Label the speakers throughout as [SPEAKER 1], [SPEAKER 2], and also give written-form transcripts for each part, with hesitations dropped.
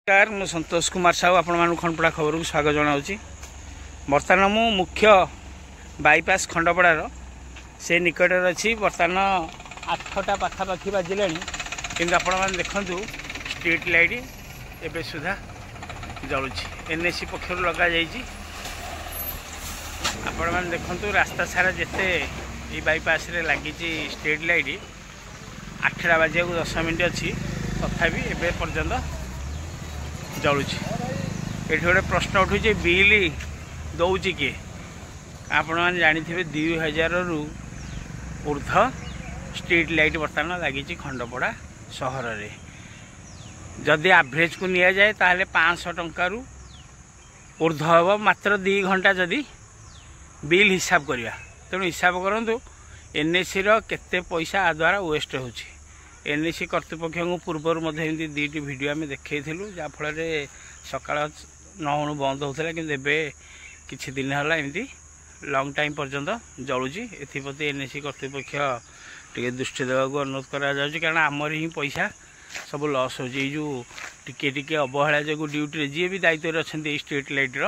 [SPEAKER 1] नमस्कार मु संतोष कुमार साहू आपण खंडपड़ा खबर को स्वागत जनाऊँगी। बर्तमान मु मुख्य बाईपास खंडपड़ार से निकट अच्छी। बर्तमान 8टा पाखापाखि बाजिले कि आपण देखु स्ट्रीट लाइट एवं सुधा जलुची एनएसी पक्षर लग जाइए। आपण देखु रास्ता सारा जिते ये बाईपास लगी स्ट्रीट लाइट 8टा बाजिया को 10 मिनट अच्छी तथापि एवं पर्यंत जलुची। ये गोटे प्रश्न उठू बिल दौर किए आपण मैंने जानी 2000 रु ऊर्ध स्ट्रीट लाइट बर्तमान लगी खंडपड़ा सहर में। जदि एवरेज को निया जाए ताहले 500 टंका रु ऊर्ध हम मात्र 2 घंटा जदि बिल हिसाब करवा तेणु हिसाब करूँ एनएसी केते पैसा आ द्वारा वेस्ट होची। एनएसी कर्तृपक्ष को पूर्वर एमती 2टी भिड आम देखलु जहाँफल सका 9 बंद होता कि किसी दिन है एमती लंग टाइम पर्यंत जलुची। एप्रति एनएसी कर्तृपक्ष टे दृष्टि देवा अनुरोध कारण आमर ही पैसा सब लॉस हो जो टिके अवहेला जो ड्यूटी जी भी दायित्व अच्छा स्ट्रीट लाइटर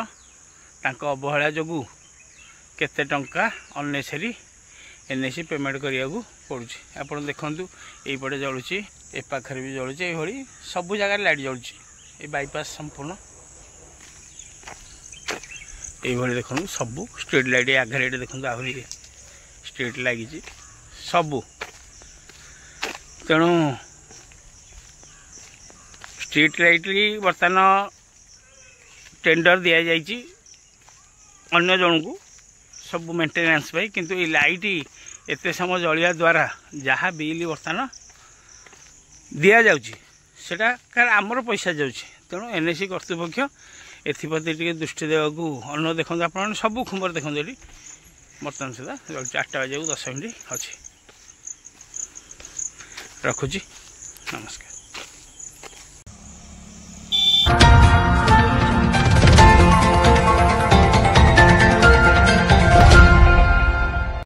[SPEAKER 1] अवहेला जो केते टंका अननेसेसरी एनएसी पेमेंट करने को पड़ुଛି। आप देखु यपटे जलुची ए पाखर भी जलुची ये सब जगह लाइट जलुची। ये बाईपास संपूर्ण ये देखो सब स्ट्रीट लाइट आगे देखो आहरी स्ट्रीट लगी सबू। तेणु स्ट्रीट लाइट बर्तमान टेंडर दि जाइए अन्य जन को सब मेंटेनेंस पाई किंतु ये लाइट एते समय जलिया द्वारा जहाँ बिल बर्तमान दि जाटा कार आमर पैसा जाऊँगी। तेणु एनएसी कर्तृपक्ष एप्रति टे दृष्टि देवा अनुरोध देखो। आप सब खुंबर देखो ये बर्तमान सुधा 8टा बजे 10 मिनट अच्छी। रखुची नमस्कार।